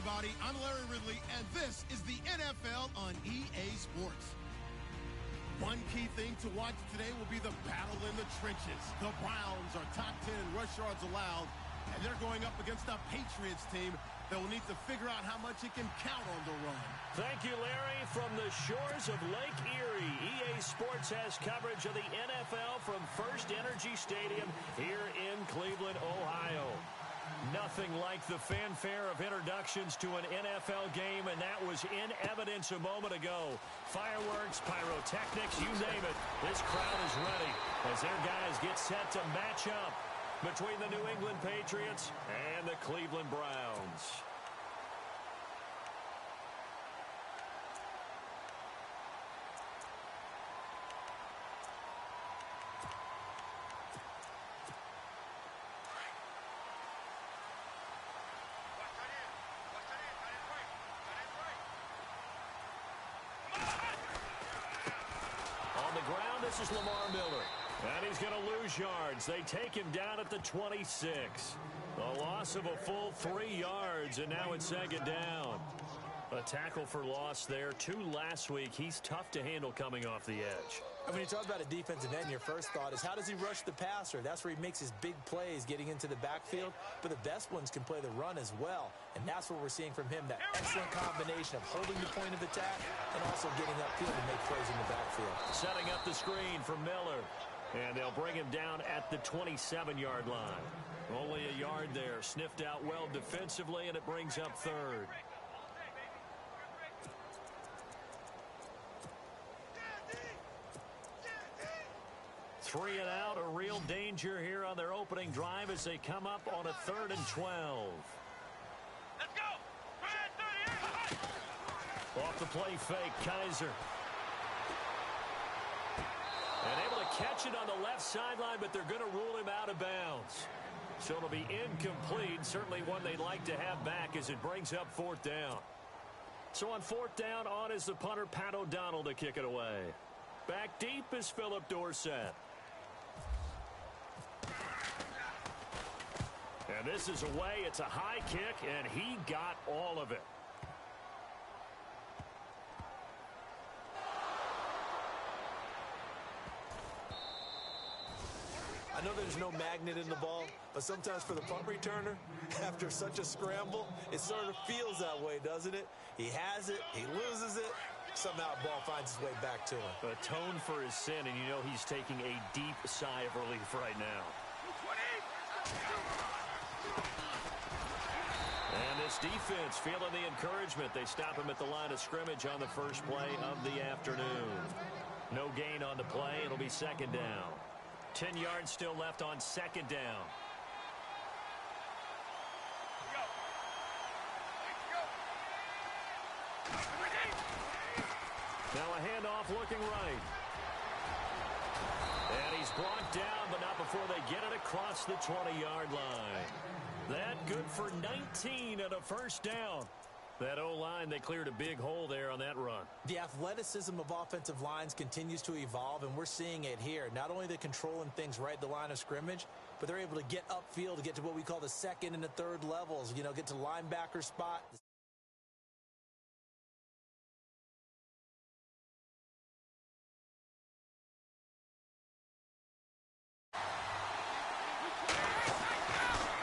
everybody. I'm Larry Ridley, and this is the NFL on EA Sports. One key thing to watch today will be the battle in the trenches. The Browns are top 10 in rush yards allowed, and they're going up against a Patriots team that will need to figure out how much it can count on the run. Thank you, Larry. From the shores of Lake Erie, EA Sports has coverage of the NFL from First Energy Stadium here in Cleveland, Ohio. Nothing like the fanfare of introductions to an NFL game, and that was in evidence a moment ago. Fireworks, pyrotechnics, you name it. This crowd is ready as their guys get set to match up between the New England Patriots and the Cleveland Browns. This is Lamar Miller, and he's going to lose yards. They take him down at the 26. A loss of a full 3 yards, and now it's second down. A tackle for loss there. 2 last week. He's tough to handle coming off the edge. And when you talk about a defensive end, your first thought is how does he rush the passer? That's where he makes his big plays getting into the backfield. But the best ones can play the run as well. And that's what we're seeing from him, that excellent combination of holding the point of attack and also getting upfield to make plays in the backfield. Setting up the screen for Miller. And they'll bring him down at the 27-yard line. Only a yard there. Sniffed out well defensively, and it brings up third. Three and out, a real danger here on their opening drive as they come up on a 3rd and 12. Let's go! Off the play fake, Kaiser. And able to catch it on the left sideline, but they're going to rule him out of bounds. So it'll be incomplete, certainly one they'd like to have back as it brings up 4th down. So on 4th down, on is the punter, Pat O'Donnell, to kick it away. Back deep is Philip Dorsett. And this is away. It's a high kick, and he got all of it. I know there's no magnet in the ball, but sometimes for the punt returner, after such a scramble, it sort of feels that way, doesn't it? He has it, he loses it, somehow the ball finds its way back to him. Atone for his sin, and you know he's taking a deep sigh of relief right now. And this defense feeling the encouragement. They stop him at the line of scrimmage on the first play of the afternoon. No gain on the play. It'll be 2nd down. 10 yards still left on 2nd down. Now a handoff looking right. And he's brought down, but not before they get it across the 20-yard line. That good for 19 and a 1st down. That O-line, they cleared a big hole there on that run. The athleticism of offensive lines continues to evolve, and we're seeing it here. Not only the controlling things right at the line of scrimmage, but they're able to get upfield to get to what we call the 2nd and the 3rd levels. You know, get to linebacker spot.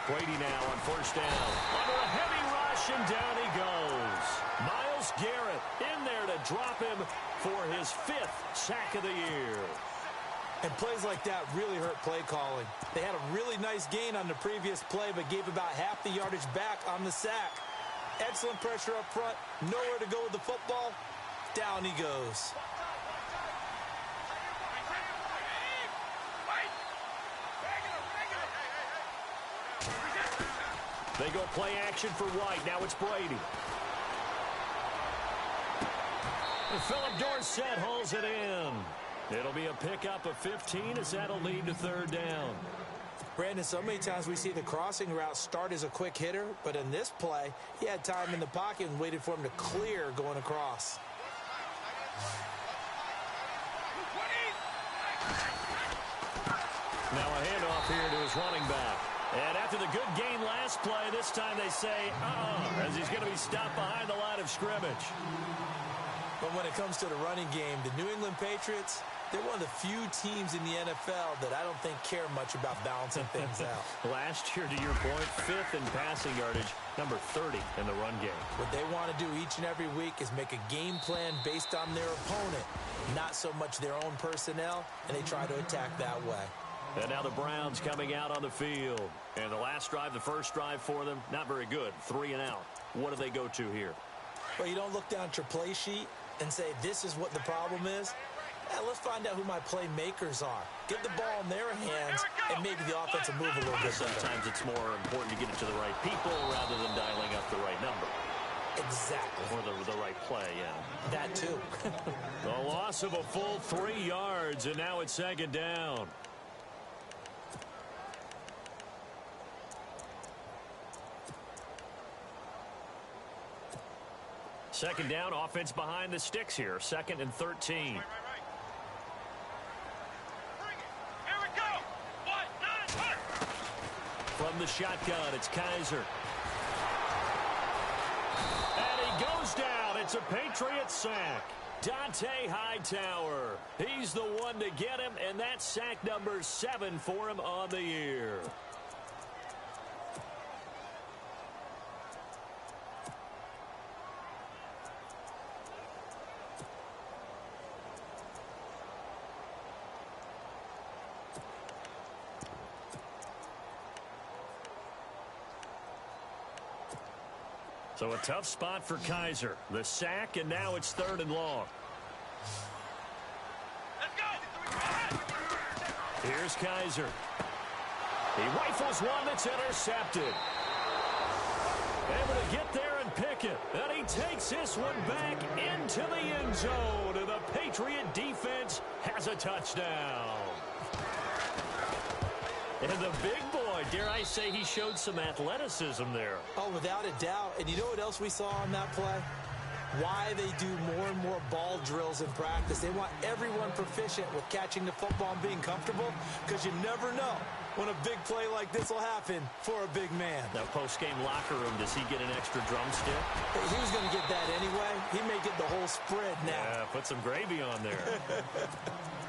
Brady now on 1st down. Under a heavy rush, and down he goes. Myles Garrett in there to drop him for his 5th sack of the year. And plays like that really hurt play calling. They had a really nice gain on the previous play, but gave about half the yardage back on the sack. Excellent pressure up front. Nowhere to go with the football. Down he goes. They go play action for White. Now it's Brady. And Philip Dorsett hauls it in. It'll be a pickup of 15 as that'll lead to 3rd down. Brandon, so many times we see the crossing route start as a quick hitter, but in this play, he had time in the pocket and waited for him to clear going across. Now a handoff here to his running back. And after the good gain last play, this time they say, as he's going to be stopped behind the line of scrimmage. But when it comes to the running game, the New England Patriots, they're one of the few teams in the NFL that I don't think care much about balancing things out. Last year, to your point, 5th in passing yardage, number 30 in the run game. What they want to do each and every week is make a game plan based on their opponent, not so much their own personnel, and they try to attack that way. And now the Browns coming out on the field. And the last drive, the first drive for them, not very good. 3 and out. What do they go to here? Well, you don't look down at your play sheet and say, this is what the problem is. Let's find out who my playmakers are. Get the ball in their hands and maybe the offense will move a little bit better. Sometimes it's more important to get it to the right people rather than dialing up the right number. Exactly. Or the right play, yeah. That too. The loss of a full 3 yards, and now it's 2nd down. Second down, offense behind the sticks here. 2nd and 13. Right. Here we go. 1-9. From the shotgun, it's Kaiser. And he goes down. It's a Patriot sack. Dante Hightower. He's the one to get him, and that's sack number 7 for him on the year. So a tough spot for Kaiser. The sack, and now it's 3rd and long. Let's go. Here's Kaiser. He rifles one that's intercepted. Able to get there and pick it. And he takes this one back into the end zone. And the Patriot defense has a touchdown. And the big boy, dare I say, he showed some athleticism there. Oh, without a doubt. And you know what else we saw on that play? Why they do more and more ball drills in practice. They want everyone proficient with catching the football and being comfortable, because you never know when a big play like this will happen for a big man. Now, post-game locker room, does he get an extra drumstick? He was going to get that anyway. He may get the whole spread now. Yeah, put some gravy on there.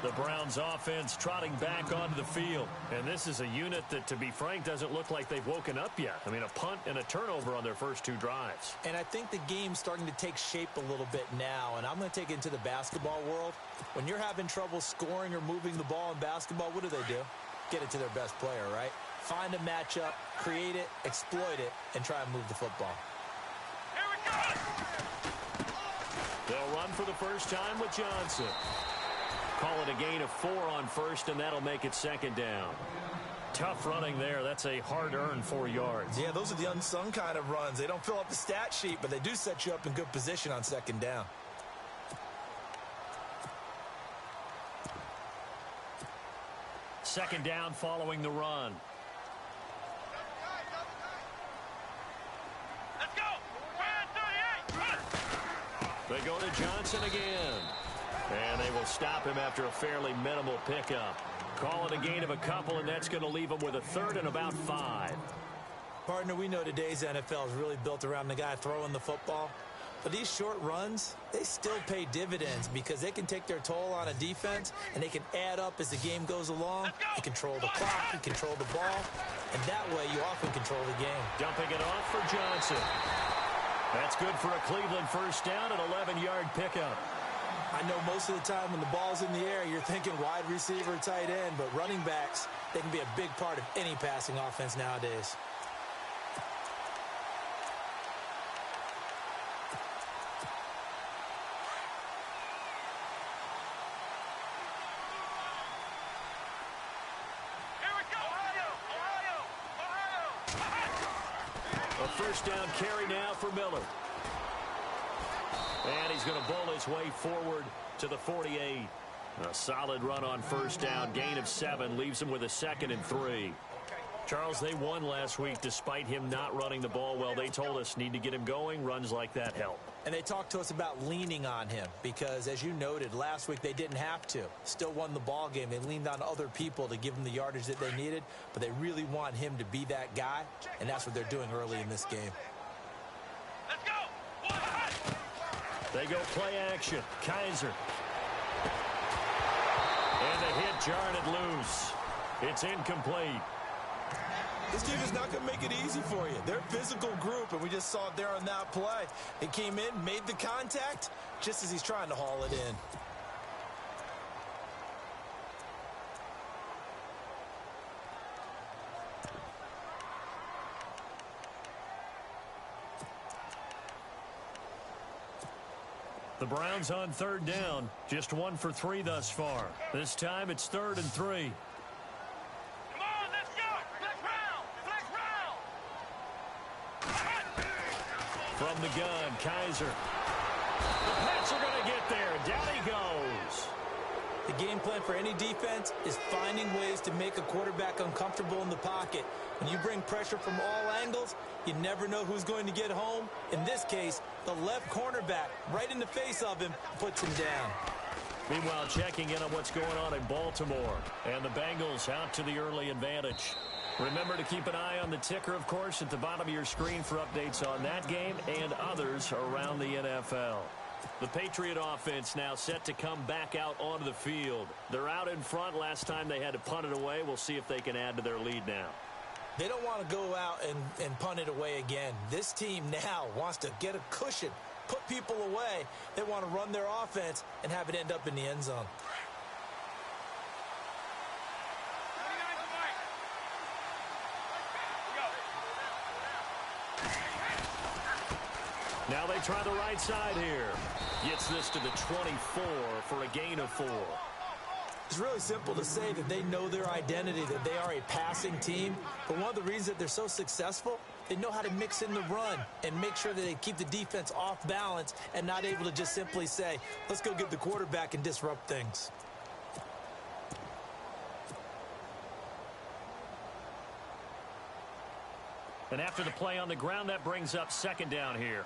The Browns offense trotting back onto the field. And this is a unit that, to be frank, doesn't look like they've woken up yet. I mean, a punt and a turnover on their first 2 drives. And I think the game's starting to take shape a little bit now. And I'm going to take it into the basketball world. When you're having trouble scoring or moving the ball in basketball, what do? Get it to their best player, right? Find a matchup, create it, exploit it, and try and move the football. Here we go. They'll run for the first time with Johnson. Call it a gain of 4 on first, and that'll make it 2nd down. Tough running there. That's a hard-earned 4 yards. Yeah, those are the unsung kind of runs. They don't fill up the stat sheet, but they do set you up in good position on 2nd down. Second down following the run. Let's go. 38. They go to Johnson again. And they will stop him after a fairly minimal pickup. Call it a gain of a couple, and that's going to leave him with a 3rd and about 5. Partner, we know today's NFL is really built around the guy throwing the football. But these short runs, they still pay dividends because they can take their toll on a defense, and they can add up as the game goes along. You control the clock, you control the ball, and that way you often control the game. Dumping it off for Johnson. That's good for a Cleveland first down, an 11-yard pickup. I know most of the time when the ball's in the air, you're thinking wide receiver, tight end, but running backs, they can be a big part of any passing offense nowadays. Here we go. Ohio. A first down carry now for Miller. And he's going to bowl his way forward to the 48. A solid run on first down. Gain of 7 leaves him with a 2nd and 3. Charles, they won last week despite him not running the ball well. They told us need to get him going. Runs like that help. And they talked to us about leaning on him because, as you noted, last week they didn't have to. Still won the ball game. They leaned on other people to give them the yardage that they needed, but they really want him to be that guy, and that's what they're doing early in this game. Let's go. They go play action. Kaiser. And the hit jarred it loose. It's incomplete. This team is not going to make it easy for you. They're a physical group, and we just saw it there on that play. They came in, made the contact, just as he's trying to haul it in. The Browns on third down. Just 1 for 3 thus far. This time it's 3rd and 3. Come on, let's go. Flex round. Flex round. From the gun, Kaiser. The Pats are going to get there. Down he goes. The game plan for any defense is finding ways to make a quarterback uncomfortable in the pocket. When you bring pressure from all angles, you never know who's going to get home. In this case, the left cornerback, right in the face of him, puts him down. Meanwhile, checking in on what's going on in Baltimore. And the Bengals out to the early advantage. Remember to keep an eye on the ticker, of course, at the bottom of your screen for updates on that game and others around the NFL. The Patriot offense now set to come back out onto the field. They're out in front. Last time they had to punt it away. We'll see if they can add to their lead now. They don't want to go out and punt it away again. This team now wants to get a cushion, put people away. They want to run their offense and have it end up in the end zone. Now they try the right side here. Gets this to the 24 for a gain of 4. It's really simple to say that they know their identity, that they are a passing team. But one of the reasons that they're so successful, they know how to mix in the run and make sure that they keep the defense off balance and not able to just simply say, let's go get the quarterback and disrupt things. And after the play on the ground, that brings up 2nd down here.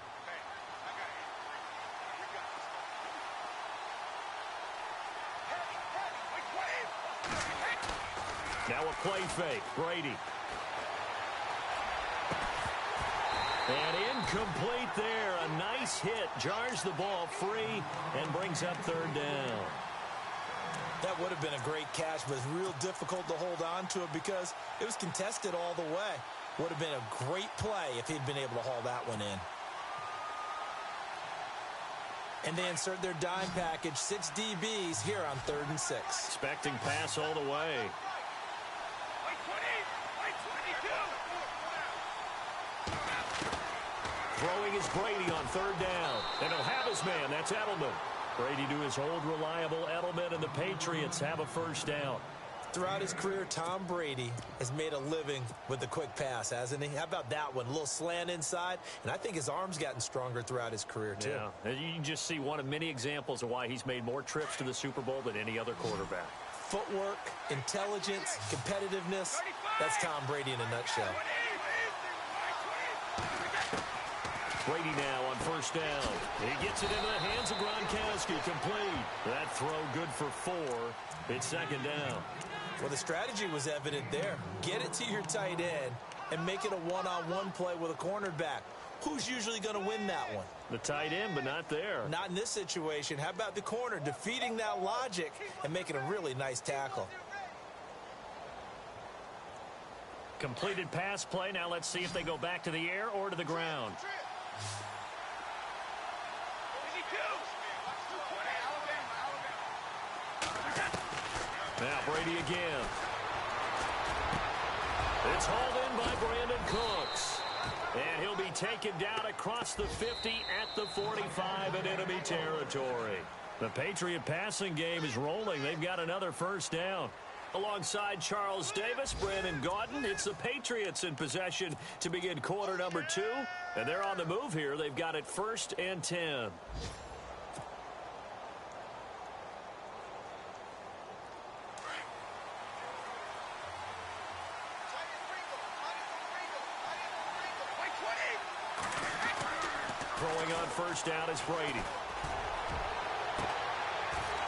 Now a play fake. Brady. And incomplete there. A nice hit. Jars the ball free and brings up 3rd down. That would have been a great catch, but it's real difficult to hold on to it because it was contested all the way. Would have been a great play if he'd been able to haul that one in. And they insert their dime package, 6 DBs here on 3rd and 6. Expecting pass all the way. Throwing is Brady on 3rd down. And he'll have his man. That's Edelman. Brady to his old reliable Edelman, and the Patriots have a 1st down. Throughout his career, Tom Brady has made a living with the quick pass, hasn't he? How about that one? A little slant inside, and I think his arm's gotten stronger throughout his career, too. Yeah, and you can just see one of many examples of why he's made more trips to the Super Bowl than any other quarterback. Footwork, intelligence, competitiveness, that's Tom Brady in a nutshell. Brady now on 1st down. He gets it into the hands of Gronkowski. Complete. That throw good for 4. It's 2nd down. Well, the strategy was evident there. Get it to your tight end and make it a one-on-one play with a cornerback. Who's usually going to win that one? The tight end, but not there. Not in this situation. How about the corner defeating that logic and making a really nice tackle? Completed pass play. Now let's see if they go back to the air or to the ground. Now Brady again. It's hauled in by Brandon Cooks. And he'll be taken down across the 50 at the 45 in enemy territory. The Patriot passing game is rolling. They've got another 1st down. Alongside Charles Davis, Brandon Gaudin, it's the Patriots in possession to begin quarter number 2. And they're on the move here. They've got it 1st and 10. Throwing on first down is Brady.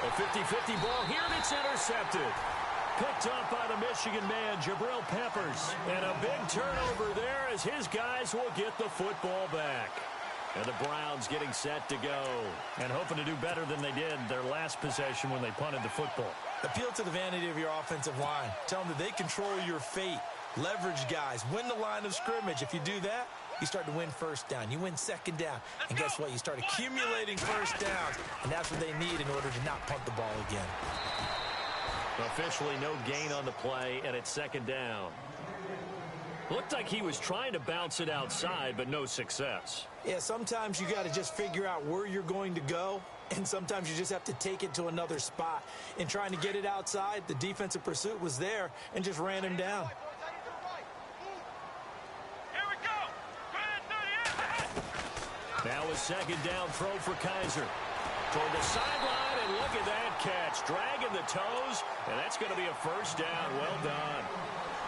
A 50-50 ball here, and it's intercepted. Picked up by the Michigan man, Jabril Peppers. And a big turnover there as his guys will get the football back. And the Browns getting set to go. And hoping to do better than they did their last possession when they punted the football. Appeal to the vanity of your offensive line. Tell them that they control your fate. Leverage guys. Win the line of scrimmage. If you do that, you start to win first down. You win second down. And guess what? You start accumulating first downs. And that's what they need in order to not punt the ball again. Officially no gain on the play, and it's second down. Looked like he was trying to bounce it outside, but no success. Yeah, sometimes you got to just figure out where you're going to go, and sometimes you just have to take it to another spot. In trying to get it outside, the defensive pursuit was there and just ran him down. Here we go. Now a second down throw for Kaiser. Toward the sideline, and look at that catch. Dragging the toes, and that's going to be a first down. Well done.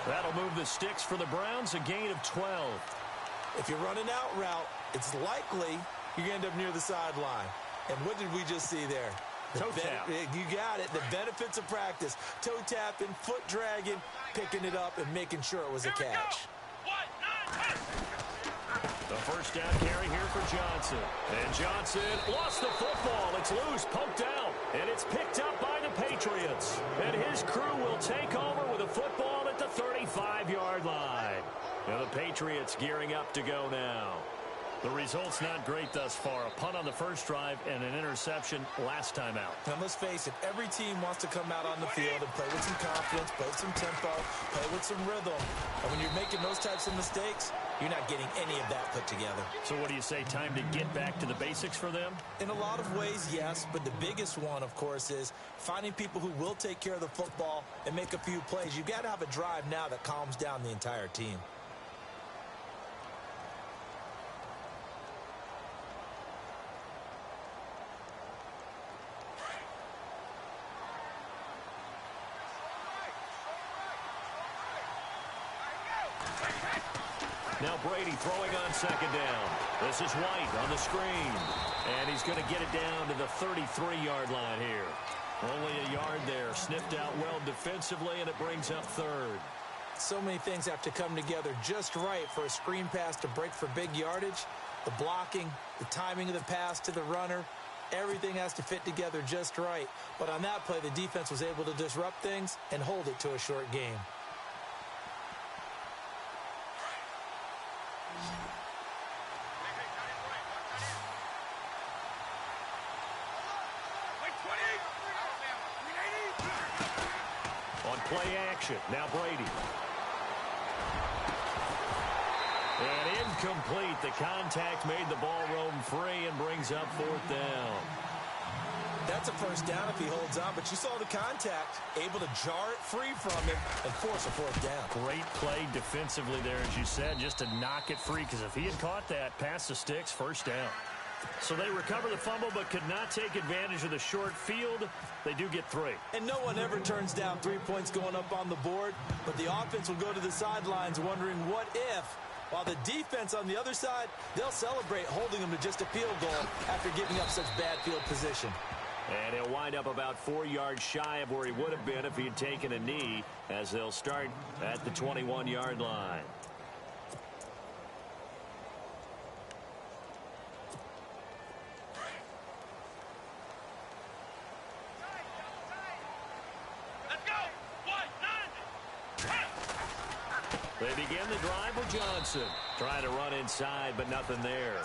That'll move the sticks for the Browns, a gain of 12. If you run an out route, it's likely you're going to end up near the sideline. And what did we just see there? Toe tap. You got it. The benefits of practice. Toe tapping, foot dragging, picking it up, and making sure it was a catch. The first down carry here for Johnson. And Johnson lost the football. It's loose, poked out, and it's picked up by the Patriots. And his crew will take over with a football at the 35-yard line. Now the Patriots gearing up to go now. The result's not great thus far. A punt on the first drive and an interception last time out. And let's face it, every team wants to come out on the field and play with some confidence, play with some tempo, play with some rhythm. And when you're making those types of mistakes, you're not getting any of that put together. So what do you say, time to get back to the basics for them? In a lot of ways, yes, but the biggest one, of course, is finding people who will take care of the football and make a few plays. You've got to have a drive now that calms down the entire team. Now Brady throwing on second down. This is White on the screen. And he's going to get it down to the 33-yard line here. Only a yard there. Sniffed out well defensively, and it brings up third. So many things have to come together just right for a screen pass to break for big yardage. The blocking, the timing of the pass to the runner, everything has to fit together just right. But on that play, the defense was able to disrupt things and hold it to a short game. Play action. Now Brady. And incomplete. The contact made the ball roam free and brings up fourth down. That's a first down if he holds on, but you saw the contact, able to jar it free from him and force a fourth down. Great play defensively there, as you said, just to knock it free, because if he had caught that, past the sticks, first down. So they recover the fumble but could not take advantage of the short field. They do get 3. And no one ever turns down 3 points going up on the board, but the offense will go to the sidelines wondering what if, while the defense on the other side, they'll celebrate holding them to just a field goal after giving up such bad field position. And he'll wind up about 4 yards shy of where he would have been if he had taken a knee, as they'll start at the 21-yard line. They begin the drive with Johnson. Trying to run inside, but nothing there.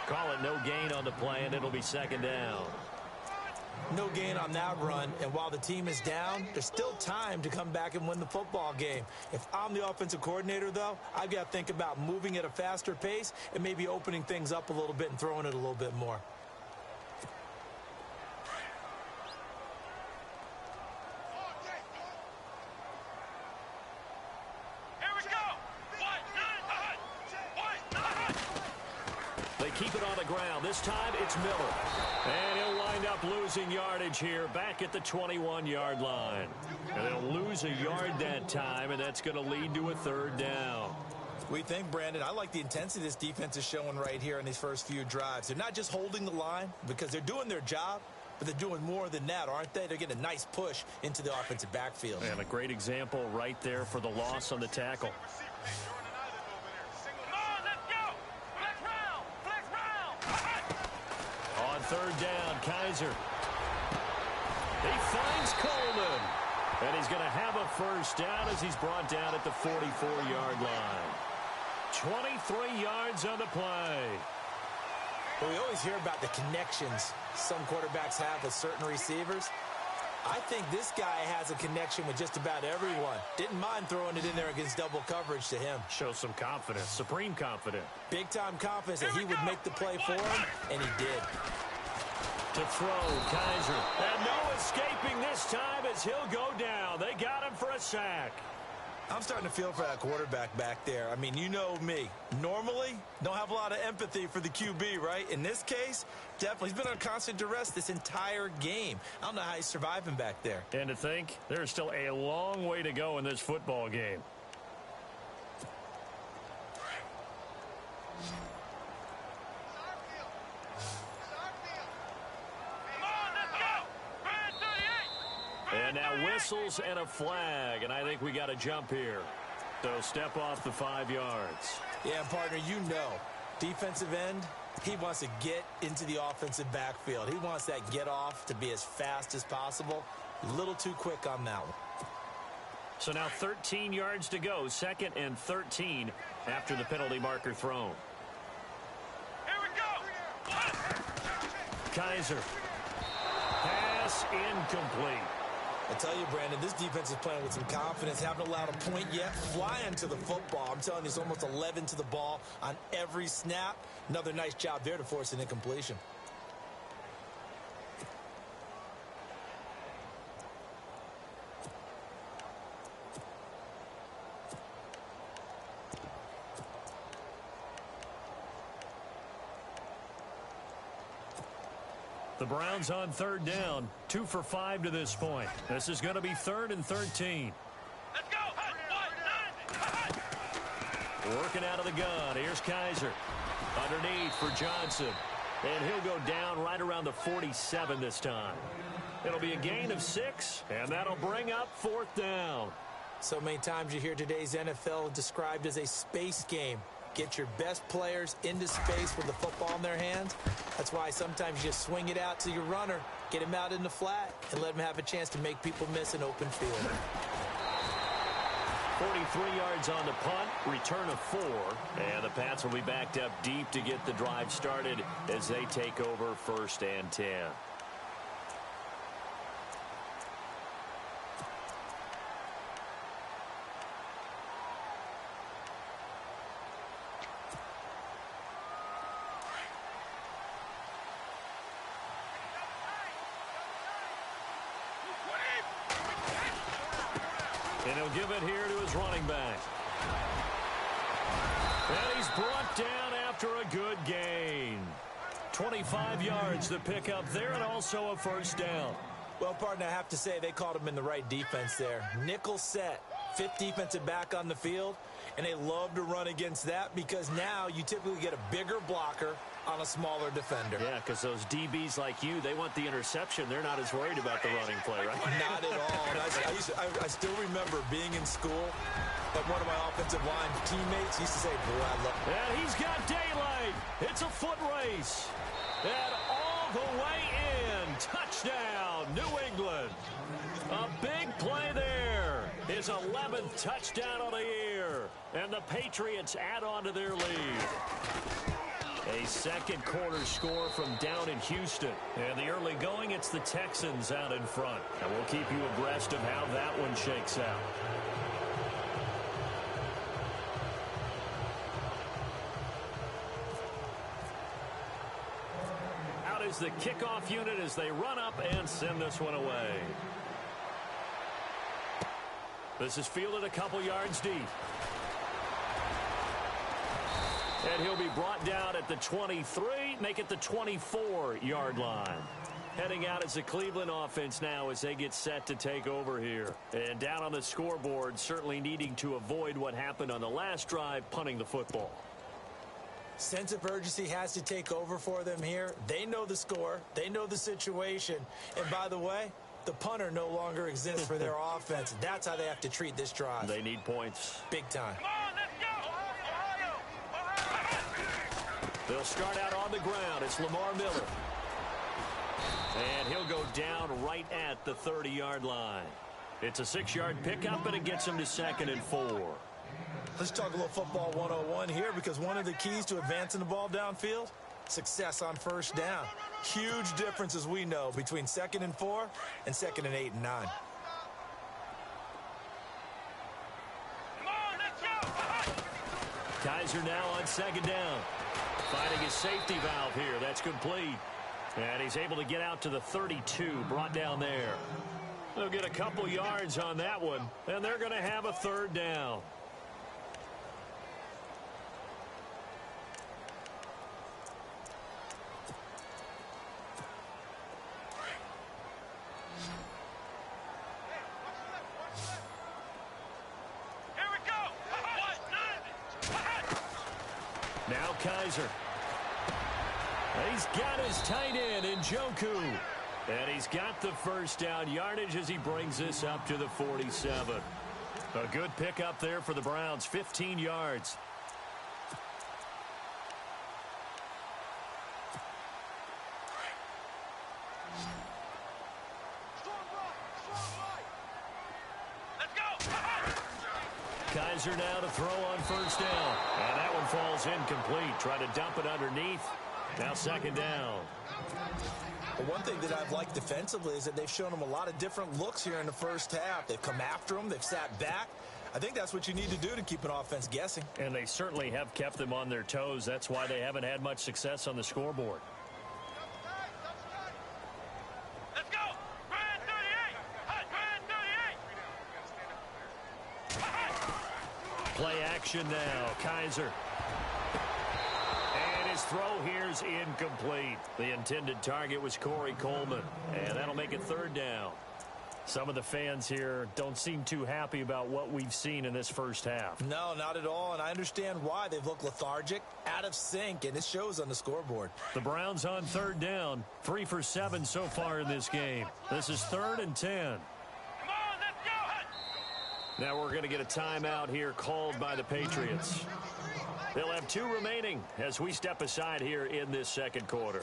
Call it no gain on the play, and it'll be second down. No gain on that run, and while the team is down, there's still time to come back and win the football game. If I'm the offensive coordinator, though, I've got to think about moving at a faster pace and maybe opening things up a little bit and throwing it a little bit more. Keep it on the ground. This time it's Miller. And he'll wind up losing yardage here back at the 21-yard line. And they'll lose a yard that time, and that's going to lead to a third down. We think, Brandon, I like the intensity this defense is showing right here in these first few drives. They're not just holding the line because they're doing their job, but they're doing more than that, aren't they? They're getting a nice push into the offensive backfield. And a great example right there for the loss on the tackle. On third down, Kaiser. He finds Coleman. And he's going to have a first down as he's brought down at the 44-yard line. 23 yards on the play. Well, we always hear about the connections some quarterbacks have with certain receivers. I think this guy has a connection with just about everyone. Didn't mind throwing it in there against double coverage to him. Shows some confidence, supreme confidence. Big-time confidence that he would make the play for him, and he did. To throw, Kaiser. And no escaping this time as he'll go down. They got him for a sack. I'm starting to feel for that quarterback back there. I mean, you know me. Normally, don't have a lot of empathy for the QB, right? In this case, definitely. He's been on constant duress this entire game. I don't know how he's surviving back there. And to think, there's still a long way to go in this football game. And now whistles and a flag, and I think we got to jump here. So step off the 5 yards. Yeah, partner, you know, defensive end, he wants to get into the offensive backfield. He wants that get off to be as fast as possible. A little too quick on that one. So now 13 yards to go, 2nd and 13 after the penalty marker thrown. Here we go. Kaiser. Pass incomplete. I tell you, Brandon, this defense is playing with some confidence. Haven't allowed a point yet. Flying to the football. I'm telling you, it's almost 11 to the ball on every snap. Another nice job there to force an incompletion. The Browns on third down, 2 for 5 to this point. This is going to be 3rd and 13. Let's go. Working out of the gun. Here's Kaiser. Underneath for Johnson. And he'll go down right around the 47 this time. It'll be a gain of 6, and that'll bring up 4th down. So many times you hear today's NFL described as a space game. Get your best players into space with the football in their hands. That's why sometimes you just swing it out to your runner, get him out in the flat, and let him have a chance to make people miss an open field. 43 yards on the punt, return of 4, and the Pats will be backed up deep to get the drive started as they take over 1st and 10. And he'll give it here to his running back. And he's brought down after a good gain. 25 yards to pick up there and also a first down. Well, partner, I have to say they called him in the right defense there. Nickel set, 5th defensive back on the field, and they love to run against that because now you typically get a bigger blocker on a smaller defender. Yeah, because those DBs like you, they want the interception. They're not as worried about the running play, right? Not at all. And I still remember being in school and one of my offensive line teammates used to say, boy, I love it. And he's got daylight. It's a foot race. And all the way in. Touchdown, New England. A big play there. His 11th touchdown of the year. And the Patriots add on to their lead. A second quarter score from down in Houston. And the early going, it's the Texans out in front. And we'll keep you abreast of how that one shakes out. Out is the kickoff unit as they run up and send this one away. This is fielded a couple yards deep. And he'll be brought down at the 23, make it the 24-yard line. Heading out as the Cleveland offense now as they get set to take over here. And down on the scoreboard, certainly needing to avoid what happened on the last drive, punting the football. Sense of urgency has to take over for them here. They know the score. They know the situation. And by the way, the punter no longer exists for their offense. That's how they have to treat this drive. They need points. Big time. Come on, let's go! Ohio! They'll start out on the ground. It's Lamar Miller. And he'll go down right at the 30-yard line. It's a 6-yard pickup, and it gets him to 2nd and 4. Let's talk a little football 101 here, because one of the keys to advancing the ball downfield, success on first down. Huge difference, as we know, between 2nd and 4 and 2nd and 8 and 9. Come on, let's go! Kaiser now on 2nd down. Finding his safety valve here. That's complete. And he's able to get out to the 32, brought down there. They'll get a couple yards on that one, and they're going to have a 3rd down. Here we go! Now Kaiser. He's got his tight end in Njoku. And he's got the 1st down yardage as he brings this up to the 47. A good pickup there for the Browns, 15 yards. Let's go! Kaiser now to throw on 1st down. And that one falls incomplete. Try to dump it underneath. Now 2nd down. Well, one thing that I've liked defensively is that they've shown them a lot of different looks here in the first half. They've come after them. They've sat back. I think that's what you need to do to keep an offense guessing. And they certainly have kept them on their toes. That's why they haven't had much success on the scoreboard. Let's go! Grand 38! Grand 38! Play action now. Kaiser. And his throw here's incomplete. The intended target was Corey Coleman. And that'll make it 3rd down. Some of the fans here don't seem too happy about what we've seen in this first half. No, not at all, and I understand why. They've looked lethargic, out of sync, and it shows on the scoreboard. The Browns on 3rd down, 3 for 7 so far in this game. This is 3rd and 10. Come on, let's go! Now we're going to get a timeout here called by the Patriots. They'll have 2 remaining as we step aside here in this 2nd quarter.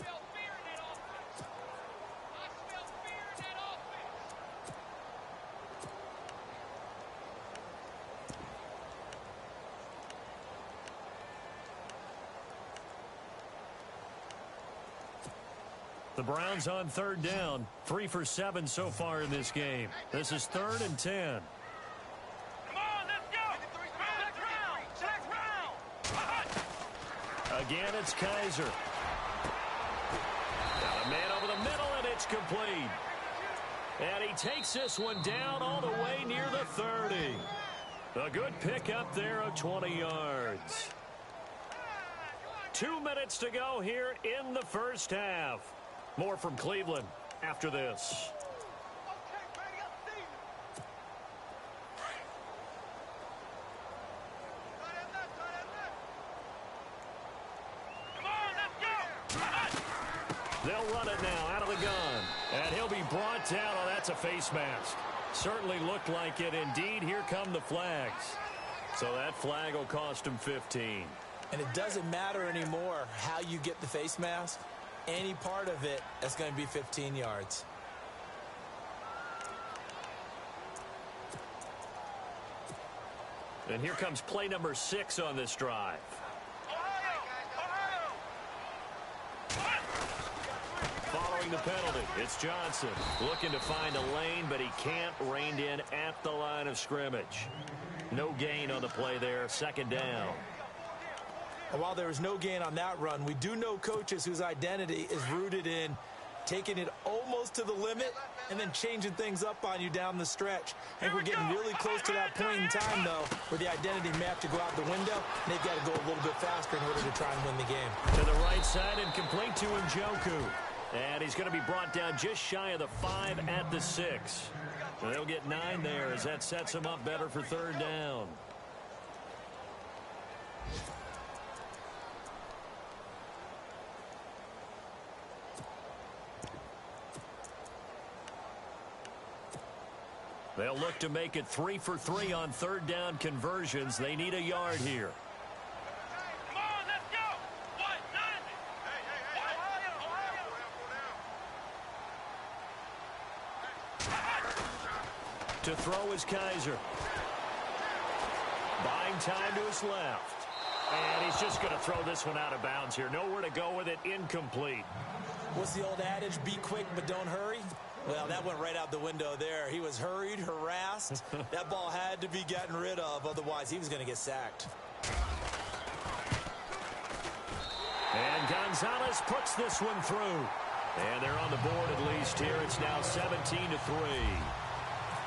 The Browns on 3rd down, 3 for 7 so far in this game. This is 3rd and 10. Come on, let's go! Next round! Again, it's Kaiser. Got a man over the middle, and it's complete. And he takes this one down all the way near the 30. A good pickup there of 20 yards. 2 minutes to go here in the first half. More from Cleveland after this. They'll run it now out of the gun. And he'll be brought down. Oh, that's a face mask. Certainly looked like it. Indeed, here come the flags. So that flag will cost him 15. And it doesn't matter anymore how you get the face mask. Any part of it, that's going to be 15 yards. And here comes play number 6 on this drive. Following the penalty, it's Johnson looking to find a lane, but he can't. Reined in at the line of scrimmage. No gain on the play there. 2nd down. And while there was no gain on that run, we do know coaches whose identity is rooted in taking it almost to the limit and then changing things up on you down the stretch. I think we're getting really close to that point in time, though, where the identity may have to go out the window, and they've got to go a little bit faster in order to try and win the game. To the right side and complete to Njoku. And he's going to be brought down just shy of the 5 at the 6. They'll get 9 there as that sets him up better for third down. They'll look to make it 3 for 3 on third down conversions. They need a yard here. Come on, let's go. What? None. Hey. Ohio. To throw is Kaiser. Buying time to his left. And he's just going to throw this one out of bounds here. Nowhere to go with it. Incomplete. What's the old adage? Be quick, but don't hurry. Well, that went right out the window there. He was hurried, harassed. That ball had to be gotten rid of. Otherwise, he was going to get sacked. And Gonzalez puts this one through. And they're on the board at least here. It's now 17 to 3.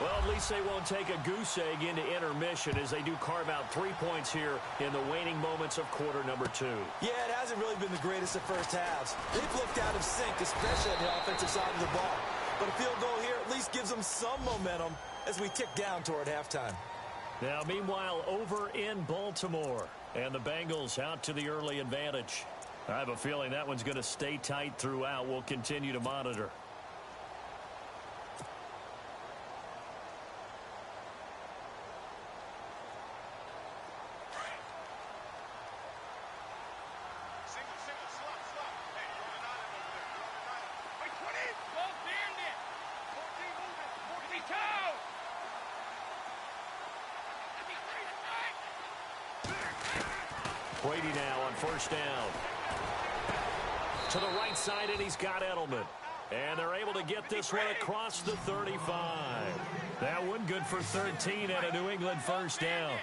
Well, at least they won't take a goose egg into intermission as they do carve out 3 points here in the waning moments of quarter number 2. Yeah, it hasn't really been the greatest of first halves. They've looked out of sync, especially on the offensive side of the ball. But a field goal here at least gives them some momentum as we tick down toward halftime. Now, meanwhile, over in Baltimore, and the Bengals out to the early advantage. I have a feeling that one's going to stay tight throughout. We'll continue to monitor. Brady now on first down. To the right side, and he's got Edelman. And they're able to get this one across the 35. That one good for 13 and a New England first down.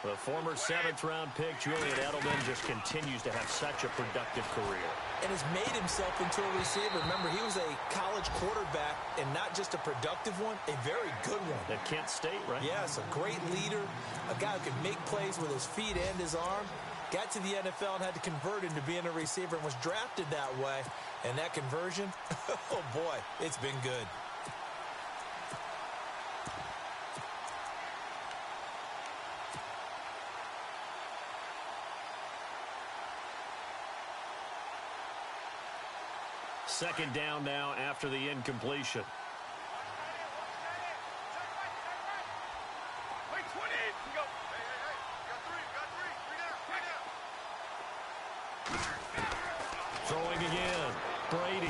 The former 7th-round pick, Julian Edelman, just continues to have such a productive career. And has made himself into a receiver. Remember, he was a college quarterback, and not just a productive one, a very good one. At Kent State, right? Yes, a great leader, a guy who can make plays with his feet and his arm. Got to the NFL and had to convert into being a receiver and was drafted that way. And that conversion, oh boy, it's been good. Second down now after the incompletion. Throwing again, Brady.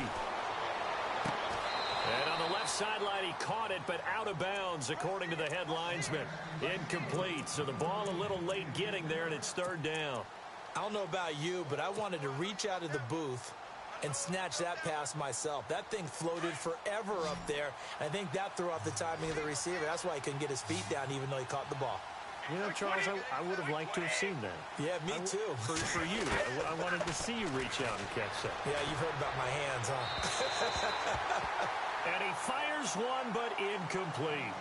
And on the left sideline, he caught it, but out of bounds, according to the head linesman. Incomplete, so the ball a little late getting there, and it's third down. I don't know about you, but I wanted to reach out of the booth and snatch that pass myself. That thing floated forever up there. I think that threw off the timing of the receiver. That's why he couldn't get his feet down, even though he caught the ball. You know, Charles, I would have liked to have seen that. Yeah, me too. For you. I wanted to see you reach out and catch that. Yeah, you've heard about my hands, huh? And he fires one, but incomplete.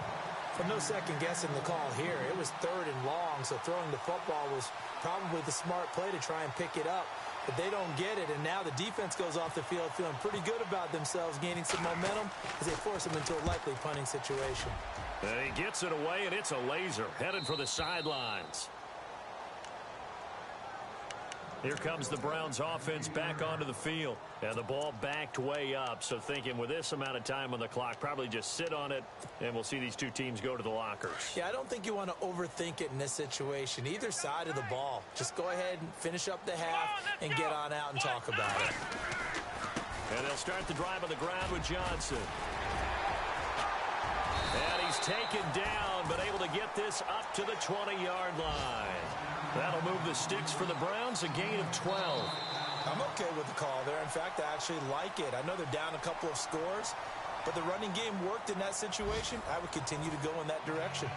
Well, no second guessing the call here. It was third and long, so throwing the football was probably the smart play to try and pick it up. But they don't get it, and now the defense goes off the field feeling pretty good about themselves, gaining some momentum as they force them into a likely punting situation. And he gets it away, and it's a laser, headed for the sidelines. Here comes the Browns offense back onto the field. And the ball backed way up, so thinking with this amount of time on the clock, probably just sit on it, and we'll see these two teams go to the lockers. Yeah, I don't think you want to overthink it in this situation. Either side of the ball. Just go ahead and finish up the half and get on out and talk about it. And they'll start the drive on the ground with Johnson. And he's taken down, but able to get this up to the 20-yard line. That'll move the sticks for the Browns, a gain of 12. I'm okay with the call there. In fact, I actually like it. I know they're down a couple of scores, but the running game worked in that situation. I would continue to go in that direction.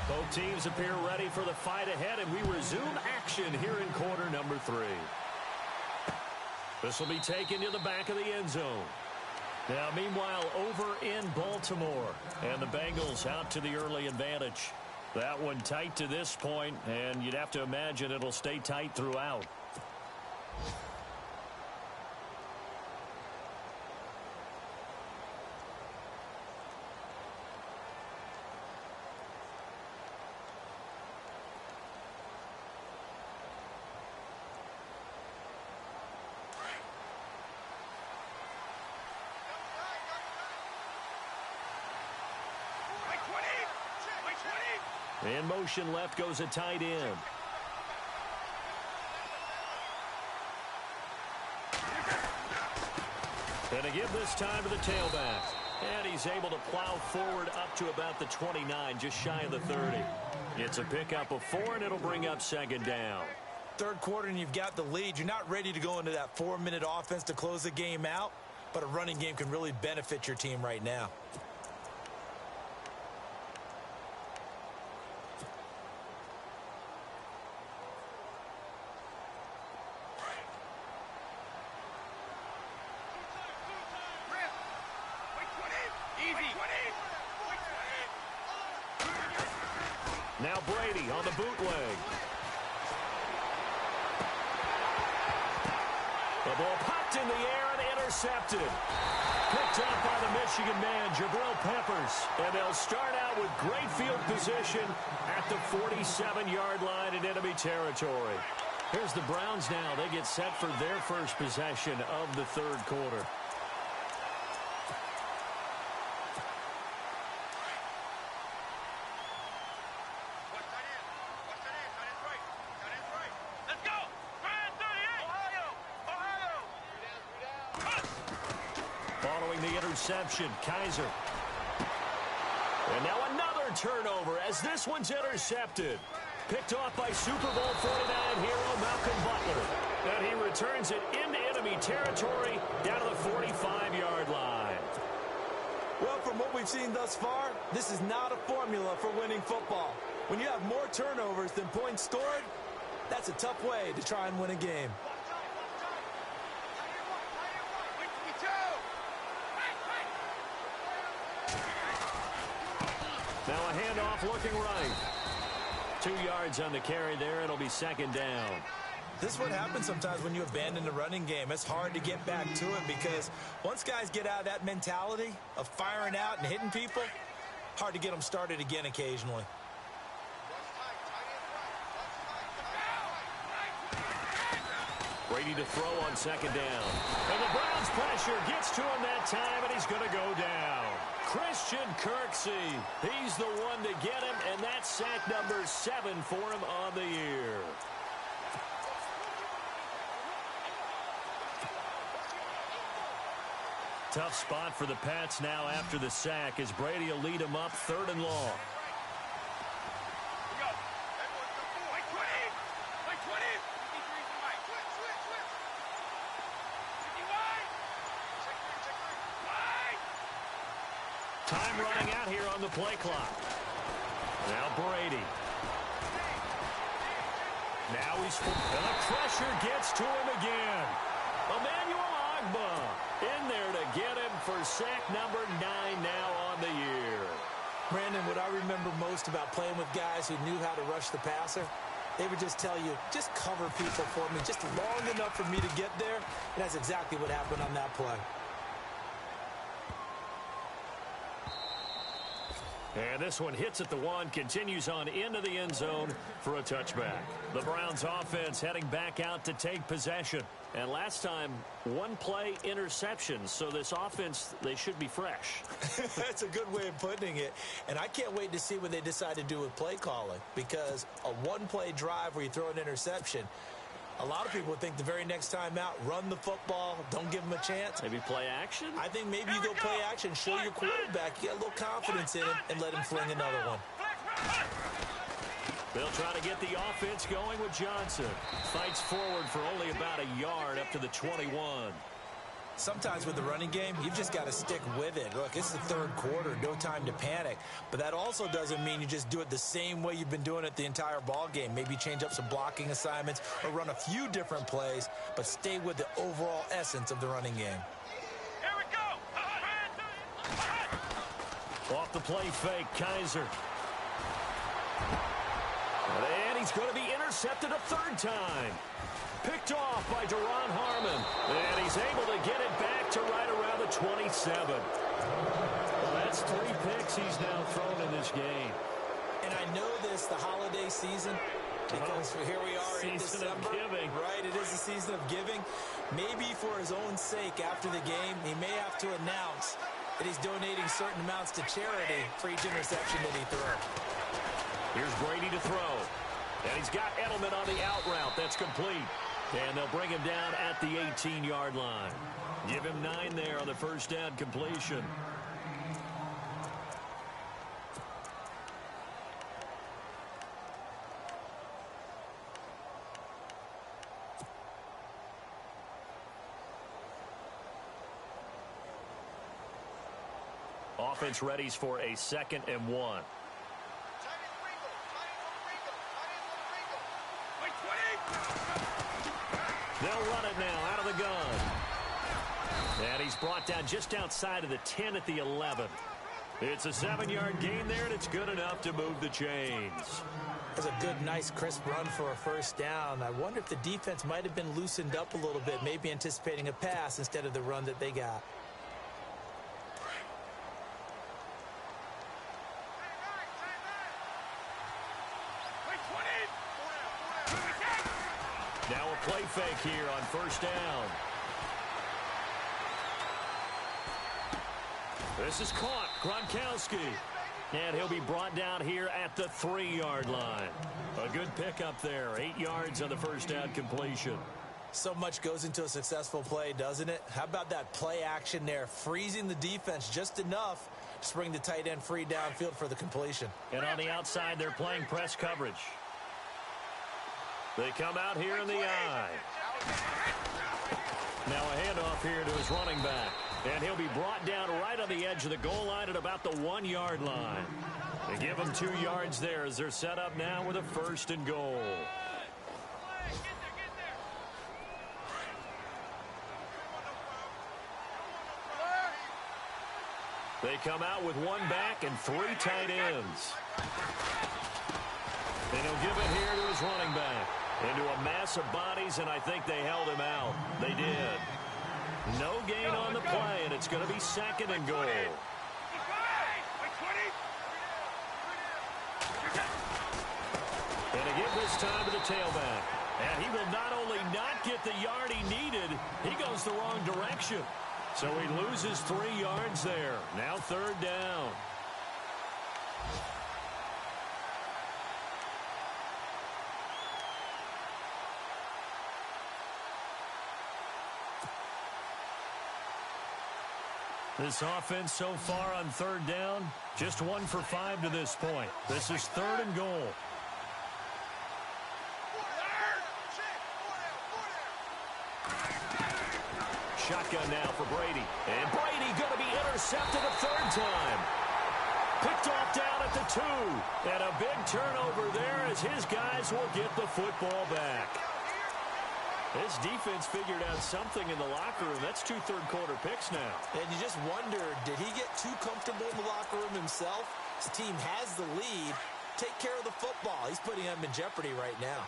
Both teams appear ready for the fight ahead, and we resume action here in quarter number 3. This will be taken to the back of the end zone. Now, meanwhile, over in Baltimore, and the Bengals out to the early advantage. That one tight to this point, and you'd have to imagine it'll stay tight throughout. In motion left goes a tight end. And to give this time to the tailback. And he's able to plow forward up to about the 29, just shy of the 30. It's a pickup of 4, and it'll bring up second down. Third quarter, and you've got the lead. You're not ready to go into that 4-minute offense to close the game out, but a running game can really benefit your team right now. Now Brady on the bootleg. The ball popped in the air and intercepted. Picked up by the Michigan man, Jabril Peppers. And they'll start out with great field position at the 47-yard line in enemy territory. Here's the Browns now. They get set for their first possession of the third quarter. Interception, Kaiser. And now another turnover as this one's intercepted. Picked off by Super Bowl 49 hero Malcolm Butler. And he returns it into enemy territory down to the 45-yard line. Well, from what we've seen thus far, this is not a formula for winning football. When you have more turnovers than points scored, that's a tough way to try and win a game. Now a handoff looking right. 2 yards on the carry there. It'll be second down. This is what happens sometimes when you abandon the running game. It's hard to get back to it because once guys get out of that mentality of firing out and hitting people, hard to get them started again occasionally. Brady to throw on second down. And the Browns pressure gets to him that time, and he's going to go down. Christian Kirksey, he's the one to get him, and that's sack number 7 for him on the year. Tough spot for the Pats now after the sack as Brady will lead him up 3rd and long. Time running out here on the play clock. Now Brady. Now he's full. And the pressure gets to him again. Emmanuel Ogbah in there to get him for sack number 9 now on the year. Brandon, what I remember most about playing with guys who knew how to rush the passer, they would just tell you, just cover people for me, just long enough for me to get there. And that's exactly what happened on that play. And this one hits at the 1, continues on into the end zone for a touchback. The Browns offense heading back out to take possession. And last time, 1-play interception. So this offense, they should be fresh. That's a good way of putting it. And I can't wait to see what they decide to do with play calling. Because a 1-play drive where you throw an interception, a lot of people think the very next time out, run the football, don't give them a chance. Maybe play action? I think maybe you go play action, show your quarterback, you get a little confidence in him, and let him fling another one. They'll try to get the offense going with Johnson. Fights forward for only about a yard up to the 21. Sometimes with the running game, you've just got to stick with it. Look, it's the 3rd quarter, no time to panic. But that also doesn't mean you just do it the same way you've been doing it the entire ball game. Maybe change up some blocking assignments or run a few different plays, but stay with the overall essence of the running game. Here we go. Off the play fake, Kaiser. And he's going to be intercepted a third time. Picked off by Deron Harmon. And he's able to get it back to right around the 27. Well, that's 3 picks he's now thrown in this game. And I know this, the holiday season, because here we are in December. Season of giving. Right, it is the season of giving. Maybe for his own sake after the game, he may have to announce that he's donating certain amounts to charity for each interception that he throws. Here's Brady to throw. And he's got Edelman on the out route. That's complete. And they'll bring him down at the 18-yard line. Give him 9 there on the first down completion. Offense readies for a 2nd and 1. They'll run it now out of the gun. And he's brought down just outside of the 10 at the 11. It's a 7-yard gain there, and it's good enough to move the chains. That's a good, nice, crisp run for a first down. I wonder if the defense might have been loosened up a little bit, maybe anticipating a pass instead of the run that they got. Now a play fake here on first down. This is caught. Gronkowski. And he'll be brought down here at the 3-yard line. A good pickup there. 8 yards on the first down completion. So much goes into a successful play, doesn't it? How about that play action there? Freezing the defense just enough to bring the tight end free downfield for the completion. And on the outside, they're playing press coverage. They come out here in the eye. Now a handoff here to his running back. And he'll be brought down right on the edge of the goal line at about the 1-yard line. They give him 2 yards there as they're set up now with a 1st and goal. They come out with 1 back and 3 tight ends. And he'll give it here to his running back. Into a mass of bodies, and I think they held him out. They did. No gain on the play, and it's going to be 2nd and goal. And to give this time to the tailback. And he will not only not get the yard he needed, he goes the wrong direction. So he loses 3 yards there. Now 3rd down. This offense so far on 3rd down, just 1 for 5 to this point. This is 3rd and goal. Shotgun now for Brady. And Brady going to be intercepted a 3rd time. Picked off down at the 2. And a big turnover there as his guys will get the football back. This defense figured out something in the locker room. That's 2 third-quarter picks now. And you just wonder, did he get too comfortable in the locker room himself? His team has the lead. Take care of the football. He's putting them in jeopardy right now.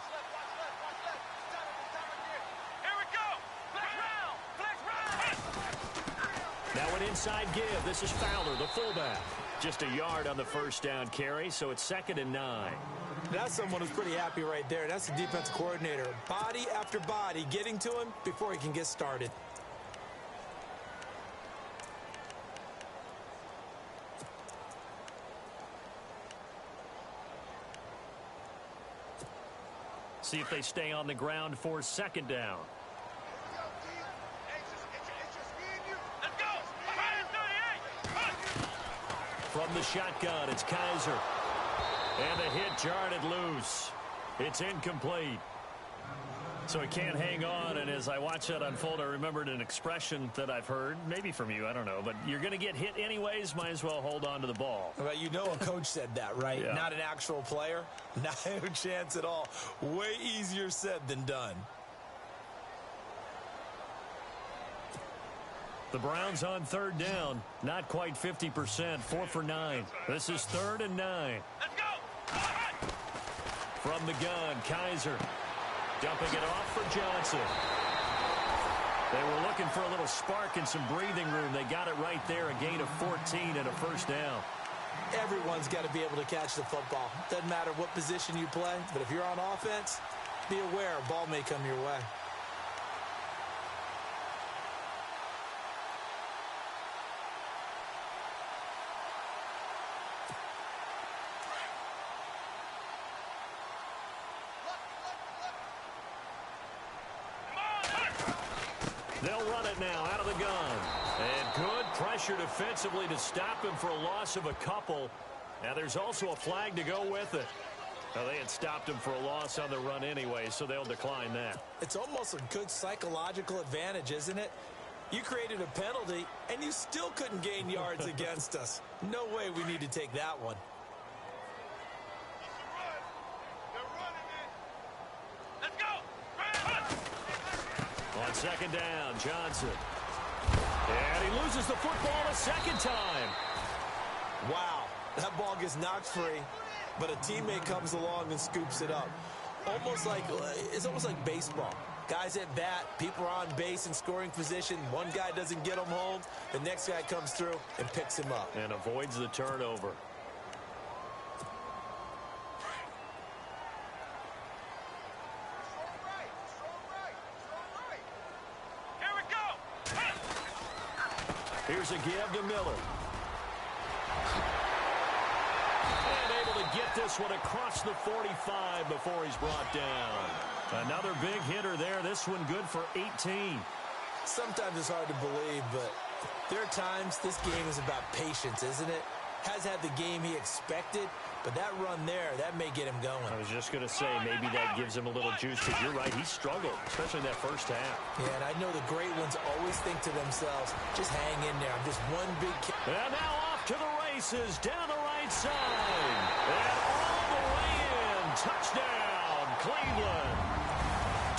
Here we go. Flex round. Now an inside give. This is Fowler, the fullback. Just a yard on the first down carry, so it's 2nd and 9. That's someone who's pretty happy right there. That's the defense coordinator. Body after body getting to him before he can get started. See if they stay on the ground for 2nd down. Let's go. 138. From the shotgun, it's Kaiser. And the hit jarred it loose. It's incomplete. So he can't hang on, and as I watch that unfold, I remembered an expression that I've heard, maybe from you, I don't know, but you're going to get hit anyways, might as well hold on to the ball. Well, you know a coach said that, right? Yeah. Not an actual player. No chance at all. Way easier said than done. The Browns on 3rd down, not quite 50%, 4 for 9. This is 3rd and 9. Let's go. From the gun, Kaiser dumping it off for Johnson. They were looking for a little spark and some breathing room. They got it right there, a gain of 14 and a first down. Everyone's got to be able to catch the football. Doesn't matter what position you play, but if you're on offense, be aware a ball may come your way. They'll run it now out of the gun. And good pressure defensively to stop him for a loss of a couple. Now there's also a flag to go with it. Now, they had stopped him for a loss on the run anyway, so they'll decline that. It's almost a good psychological advantage, isn't it? You created a penalty, and you still couldn't gain yards against us. No way we need to take that one. Let's go. On second down, Johnson. And he loses the football a second time. Wow, that ball gets knocked free, but a teammate comes along and scoops it up. It's almost like baseball. Guys at bat, people are on base in scoring position. One guy doesn't get him home. The next guy comes through and picks him up. And avoids the turnover. Here we go. Here's a give to Miller. And able to get this one across the 45 before he's brought down. Another big hitter there. This one good for 18. Sometimes it's hard to believe, but there are times this game is about patience, isn't it? Has had the game he expected, but that run there, that may get him going. I was just going to say, maybe that gives him a little juice, because you're right, he struggled, especially in that first half. Yeah, and I know the great ones always think to themselves, just hang in there. I'm just one big kick. And now off to the races, down the right side. And all the way in. Touchdown, Cleveland.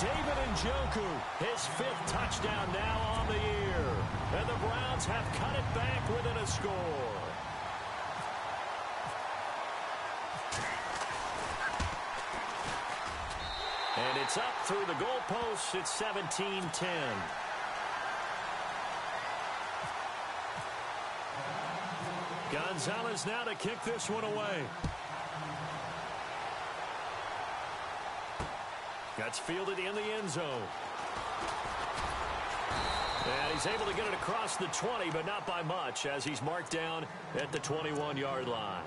David Njoku, his 5th touchdown now on the year. And the Browns have cut it back within a score. And it's up through the goalposts. It's 17-10. Gonzalez now to kick this one away. That's fielded in the end zone. And he's able to get it across the 20, but not by much, as he's marked down at the 21-yard line.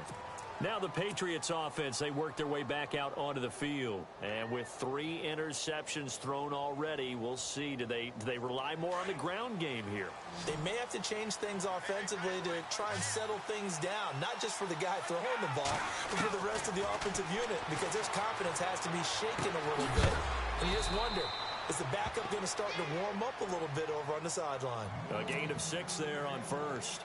Now the Patriots offense, they work their way back out onto the field. And with 3 interceptions thrown already, we'll see. Do they rely more on the ground game here? They may have to change things offensively to try and settle things down, not just for the guy throwing the ball, but for the rest of the offensive unit, because their confidence has to be shaken a little bit. And you just wonder, is the backup going to start to warm up a little bit over on the sideline? A gain of 6 there on first.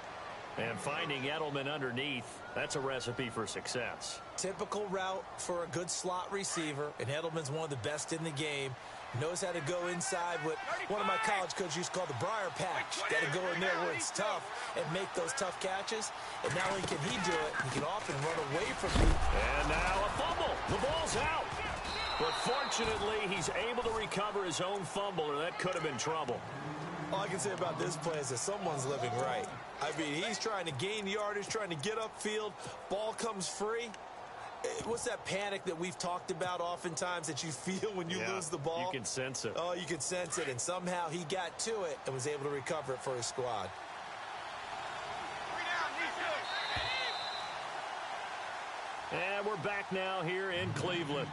And finding Edelman underneath, that's a recipe for success. Typical route for a good slot receiver, and Edelman's one of the best in the game. Knows how to go inside what one of my college coaches used to call the briar patch. Got to go in there where it's tough and make those tough catches. And not only can he do it, he can often run away from you. And now a fumble. The ball's out. But fortunately, he's able to recover his own fumble, or that could have been trouble. All I can say about this play is that someone's living right. I mean, he's trying to gain yardage, trying to get upfield. Ball comes free. What's that panic that we've talked about oftentimes that you feel when you lose the ball? You can sense it. Oh, you can sense it. And somehow he got to it and was able to recover it for his squad. And we're back now here in Cleveland.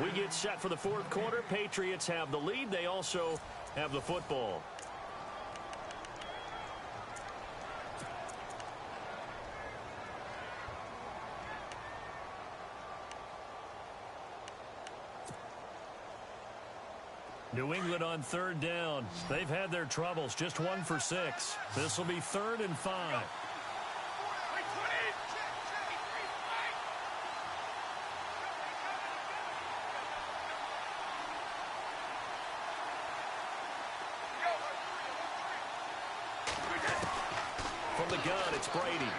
We get set for the 4th quarter. Patriots have the lead. They also have the football. New England on 3rd down. They've had their troubles. Just 1 for 6. This will be 3rd and 5. From the gun, it's Brady.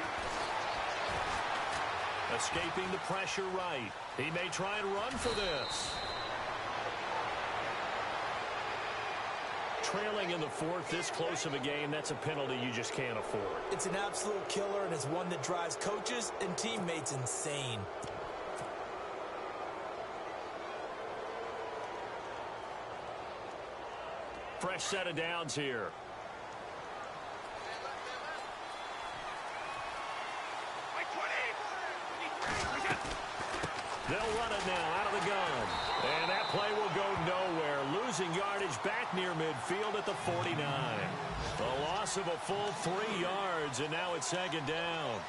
Escaping the pressure right. He may try and run for this. Trailing in the fourth, this close of a game, that's a penalty you just can't afford. It's an absolute killer, and it's one that drives coaches and teammates insane. Fresh set of downs here. They'll run it now out of the gun. And that play will go nowhere. Losing yardage back near midfield at the 49. A loss of a full 3 yards, and now it's second down.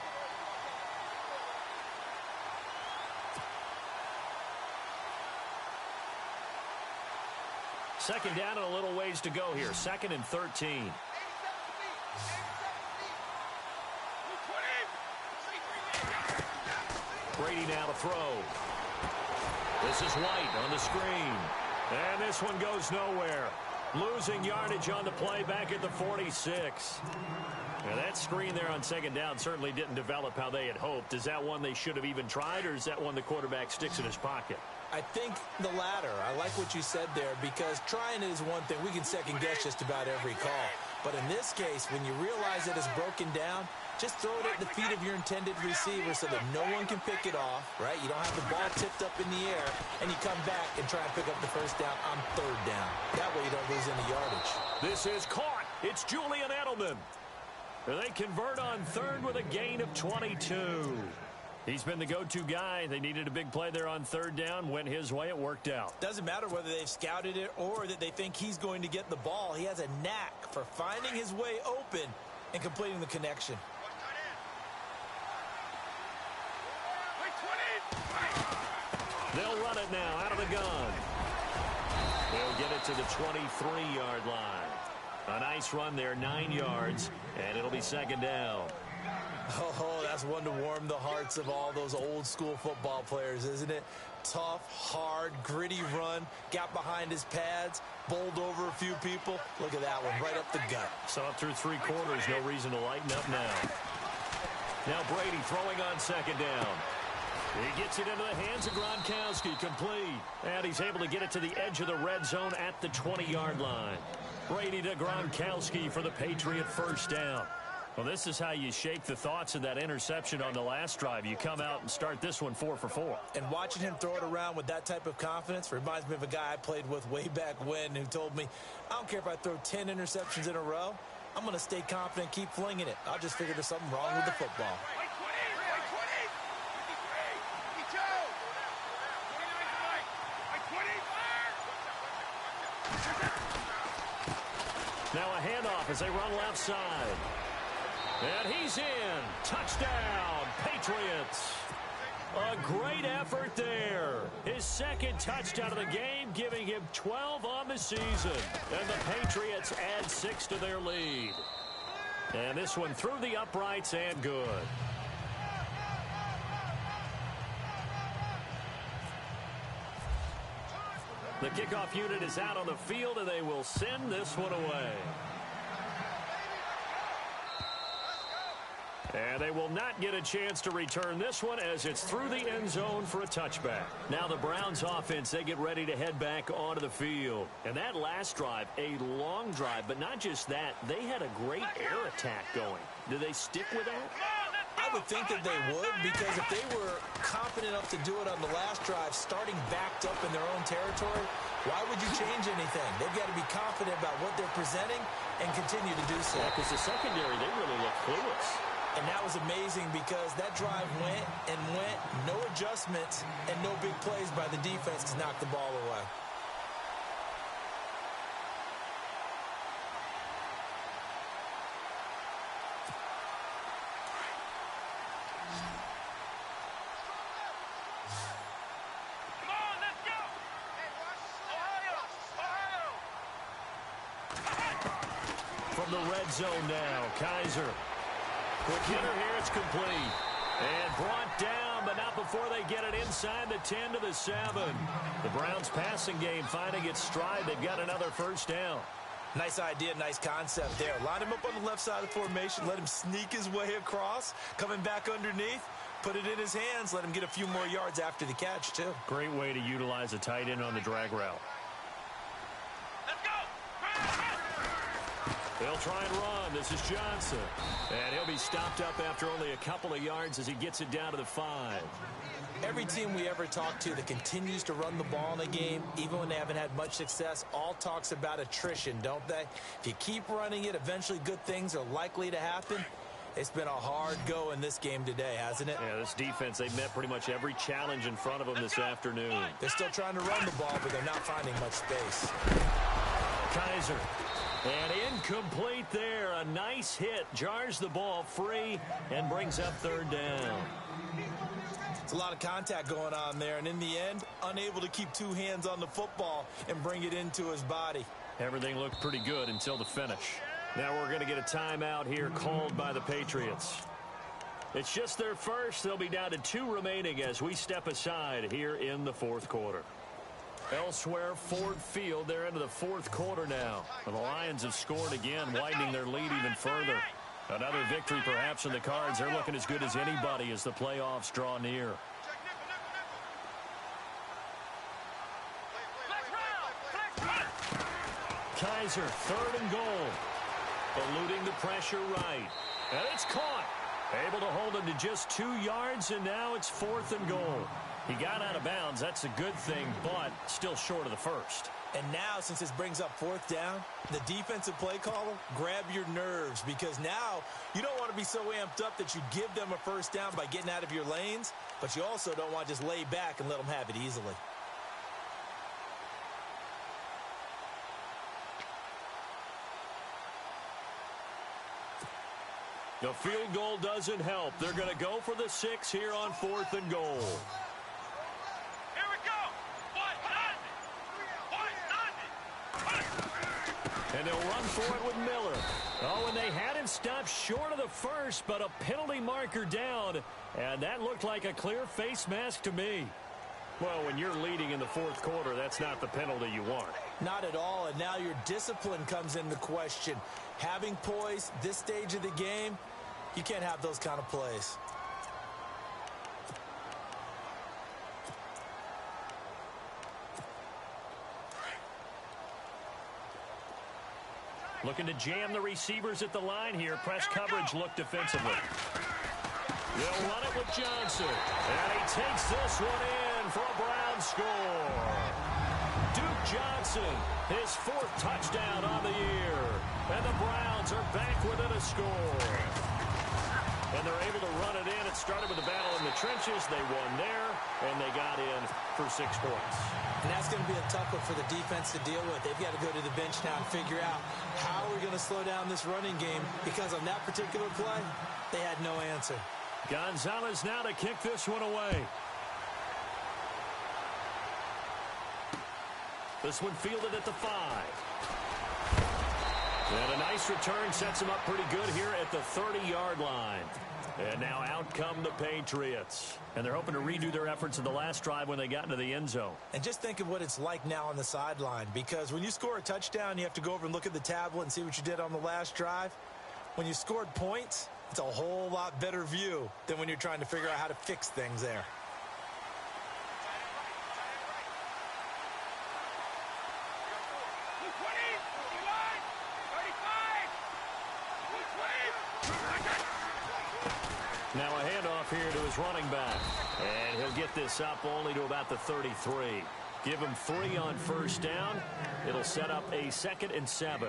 Second down and a little ways to go here. 2nd and 13. Brady now to throw. This is White on the screen. And this one goes nowhere. Losing yardage on the play back at the 46. Now that screen there on second down certainly didn't develop how they had hoped. Is that one they should have even tried, or is that one the quarterback sticks in his pocket? I think the latter. I like what you said there, because trying it is one thing. We can second guess just about every call. But in this case, when you realize that it's broken down, just throw it at the feet of your intended receiver so that no one can pick it off, right? You don't have the ball tipped up in the air, and you come back and try and pick up the first down on third down. That way you don't lose any yardage. This is caught. It's Julian Edelman. And they convert on third with a gain of 22. He's been the go-to guy. They needed a big play there on third down. Went his way. It worked out. Doesn't matter whether they've scouted it or that they think he's going to get the ball. He has a knack for finding his way open and completing the connection. They'll run it now out of the gun. They'll get it to the 23-yard line. A nice run there, 9 yards, and it'll be second down. Oh, that's one to warm the hearts of all those old-school football players, isn't it? Tough, hard, gritty run, got behind his pads, bowled over a few people. Look at that one, right up the gut. Saw it through 3 quarters, no reason to lighten up now. Now Brady throwing on second down. He gets it into the hands of Gronkowski, complete. And he's able to get it to the edge of the red zone at the 20-yard line. Brady to Gronkowski for the Patriot first down. Well, this is how you shake the thoughts of that interception on the last drive. You come out and start this one 4 for 4. And watching him throw it around with that type of confidence reminds me of a guy I played with way back when who told me, I don't care if I throw 10 interceptions in a row. I'm going to stay confident, keep flinging it. I'll just figure there's something wrong with the football. Now a handoff as they run left side. And he's in. Touchdown, Patriots. A great effort there. His second touchdown of the game, giving him 12 on the season. And the Patriots add 6 to their lead. And this one through the uprights and good. The kickoff unit is out on the field, and they will send this one away. And they will not get a chance to return this one as it's through the end zone for a touchback. Now the Browns offense, they get ready to head back onto the field. And that last drive, a long drive, but not just that, they had a great air attack going. Do they stick with that? I would think that they would, because if they were confident enough to do it on the last drive, starting backed up in their own territory, why would you change anything? They've got to be confident about what they're presenting and continue to do so. Yeah, because the secondary, they really look clueless. And that was amazing because that drive went and went, no adjustments, and no big plays by the defense to knock the ball away. From the red zone now, Kaiser. Quick hitter here, it's complete. And brought down, but not before they get it inside the 10 to the 7. The Browns passing game finding its stride. They've got another first down. Nice idea, nice concept there. Line him up on the left side of the formation, let him sneak his way across, coming back underneath. put it in his hands, let him get a few more yards after the catch, too. Great way to utilize a tight end on the drag route. Let's go. They'll try and run. This is Johnson. And he'll be stopped up after only a couple of yards as he gets it down to the 5. Every team we ever talk to that continues to run the ball in a game, even when they haven't had much success, all talks about attrition, don't they? If you keep running it, eventually good things are likely to happen. It's been a hard go in this game today, hasn't it? Yeah, this defense, they met pretty much every challenge in front of them this afternoon. They're still trying to run the ball, but they're not finding much space. Kaiser. And incomplete there. A nice hit. Jars the ball free and brings up 3rd down. It's a lot of contact going on there, and in the end, unable to keep 2 hands on the football and bring it into his body. Everything looked pretty good until the finish. Now we're going to get a timeout here called by the Patriots. It's just their first. They'll be down to 2 remaining as we step aside here in the 4th quarter. Elsewhere, Ford Field, they're into the 4th quarter now. The Lions have scored again, widening their lead even further. Another victory perhaps in the cards. They're looking as good as anybody as the playoffs draw near. Kaiser, 3rd and goal. Eluding the pressure right. And it's caught. Able to hold him to just 2 yards, and now it's 4th and goal. He got out of bounds. That's a good thing, but still short of the first. And now, since this brings up 4th down, the defensive play caller, grab your nerves, because now you don't want to be so amped up that you give them a 1st down by getting out of your lanes, but you also don't want to just lay back and let them have it easily. The field goal doesn't help. They're going to go for the 6 here on 4th and goal. Here we go. And they'll run for it with Miller. Oh, and they had him stopped short of the first, but a penalty marker down. And that looked like a clear face mask to me. Well, when you're leading in the 4th quarter, that's not the penalty you want. Not at all, and now your discipline comes into question. Having poise this stage of the game, you can't have those kind of plays. Looking to jam the receivers at the line here. Press coverage look defensively. They'll run it with Johnson. And he takes this one in for a Brown score. Duke Johnson, his 4th touchdown on the year. And the Browns are back within a score. And they're able to run it in. It started with a battle in the trenches. They won there, and they got in for 6 points. And that's going to be a tough one for the defense to deal with. They've got to go to the bench now and figure out how we're going to slow down this running game, because on that particular play, they had no answer. Gonzalez now to kick this one away. This one fielded at the 5. And a nice return sets him up pretty good here at the 30-yard line. And now out come the Patriots. And they're hoping to redo their efforts in the last drive when they got into the end zone. And just think of what it's like now on the sideline, because when you score a touchdown, you have to go over and look at the tablet and see what you did on the last drive. When you scored points, it's a whole lot better view than when you're trying to figure out how to fix things there. Now a handoff here to his running back. And he'll get this up only to about the 33. Give him 3 on 1st down. It'll set up a 2nd and 7.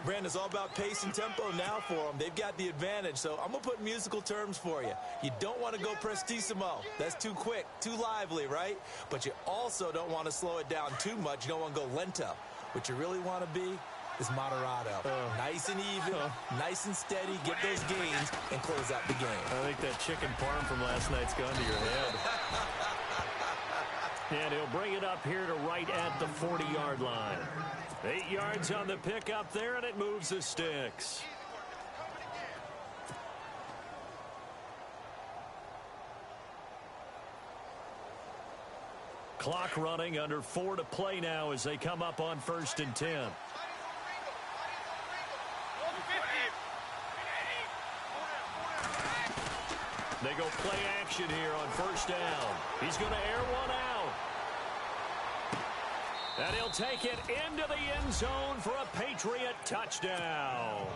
Brandon, it's all about pace and tempo now for them. They've got the advantage, so I'm going to put musical terms for you. You don't want to go prestissimo. That's too quick, too lively, right? But you also don't want to slow it down too much. You don't want to go lento. What you really want to be is moderato. Nice and even, nice and steady, get those gains, and close out the game. I think that chicken parm from last night's gone to your head. And he'll bring it up here to right at the 40-yard line. 8 yards on the pickup there, and it moves the sticks. Clock running, under 4 to play now as they come up on 1st and 10. They go play action here on first down. He's going to air one out. And he'll take it into the end zone for a Patriot touchdown.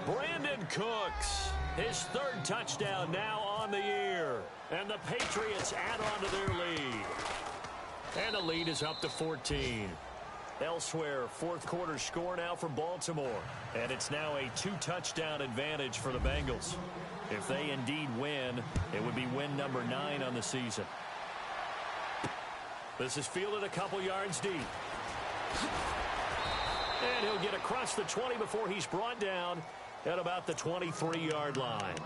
Brandon Cooks, his third touchdown now on the year. And the Patriots add on to their lead. And the lead is up to 14. Elsewhere, fourth quarter score now for Baltimore. And it's now a 2-touchdown advantage for the Bengals. If they indeed win, it would be win number 9 on the season. This is fielded a couple yards deep. And he'll get across the 20 before he's brought down at about the 23-yard line.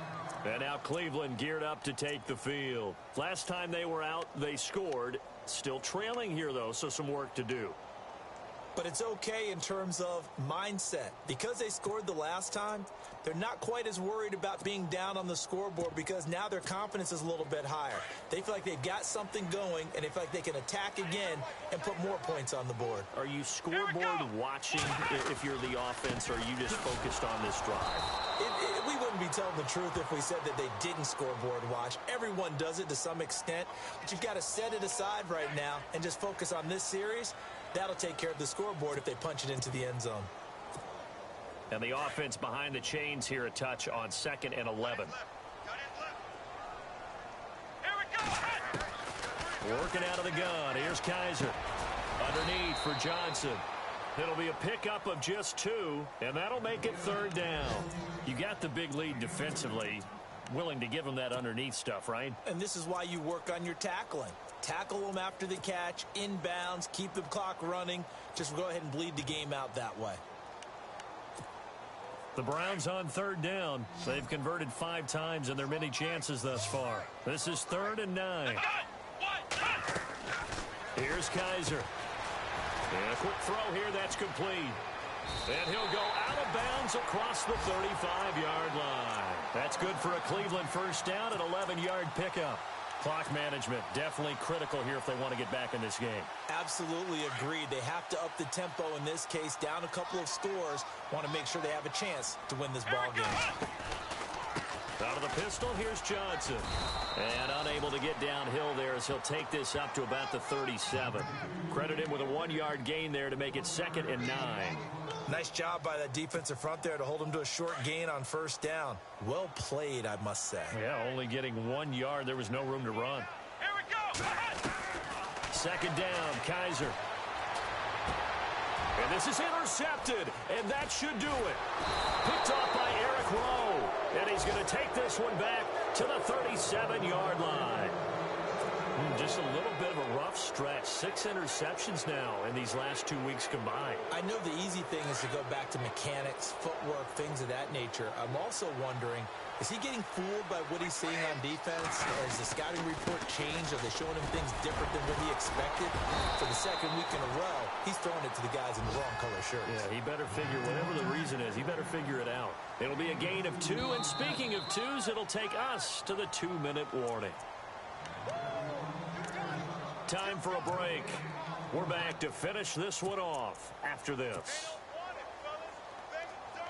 And now Cleveland geared up to take the field. Last time they were out, they scored. Still trailing here, though, so some work to do. But it's okay in terms of mindset. Because they scored the last time, they're not quite as worried about being down on the scoreboard because now their confidence is a little bit higher. They feel like they've got something going, and they feel like they can attack again and put more points on the board. Are you scoreboard watching if you're the offense, or are you just focused on this drive? We wouldn't be telling the truth if we said that they didn't scoreboard watch. Everyone does it to some extent, but you've got to set it aside right now and just focus on this series. That'll take care of the scoreboard if they punch it into the end zone. And the offense behind the chains here a touch on 2nd and 11. Working out of the gun. Here's Kaiser. Underneath for Johnson. It'll be a pickup of just 2, and that'll make it 3rd down. You got the big lead defensively. Willing to give them that underneath stuff, right? And this is why you work on your tackling. Tackle them after the catch, inbounds, keep the clock running. Just go ahead and bleed the game out that way. The Browns on 3rd down. They've converted 5 times in their many chances thus far. This is 3rd and 9. Here's Kaiser. And a quick throw here that's complete. And he'll go out of bounds across the 35-yard line. That's good for a Cleveland first down, an 11-yard pickup. Clock management definitely critical here if they want to get back in this game. Absolutely agreed. They have to up the tempo in this case, down a couple of scores. Want to make sure they have a chance to win this ball game. Out of the pistol, here's Johnson. And unable to get downhill there as he'll take this up to about the 37. Credit him with a 1-yard gain there to make it 2nd and 9. Nice job by that defensive front there to hold him to a short gain on first down. Well played, I must say. Yeah, only getting 1 yard. There was no room to run. Here we go. 2nd down, Kaiser. And this is intercepted, and that should do it. Picked off by Eric Rowe. And he's going to take this one back to the 37-yard line. Just a little bit of a rough stretch. 6 interceptions now in these last 2 weeks combined. I know the easy thing is to go back to mechanics, footwork, things of that nature. I'm also wondering, is he getting fooled by what he's seeing on defense? Has the scouting report changed? Are they showing him things different than what he expected? For the 2nd week in a row, he's throwing it to the guys in the wrong color shirts. Yeah, he better figure, whatever the reason is, he better figure it out. It'll be a gain of 2, and speaking of 2s, it'll take us to the 2-minute warning. Time for a break. We're back to finish this one off after this.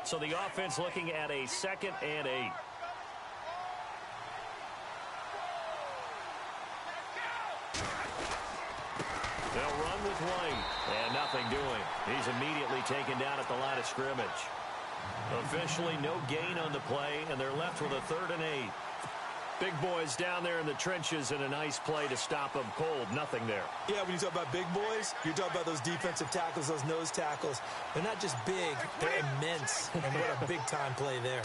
So the offense looking at a 2nd and 8. They'll run with White, and nothing doing. He's immediately taken down at the line of scrimmage. Officially no gain on the play, and they're left with a 3rd and 8. Big boys down there in the trenches, and a nice play to stop them cold. Nothing there. Yeah, when you talk about big boys, you're talking about those defensive tackles, those nose tackles. They're not just big, they're immense. And what a big-time play there.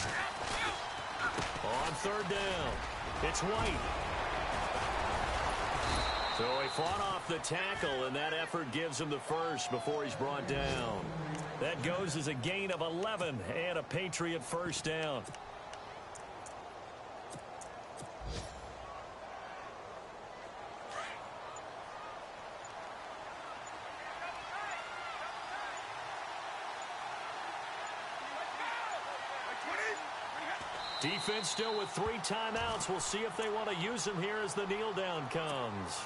On 3rd down, it's White. So he fought off the tackle, and that effort gives him the first before he's brought down. That goes as a gain of 11 and a Patriot first down. Defense still with 3 timeouts. We'll see if they want to use them here as the kneel down comes.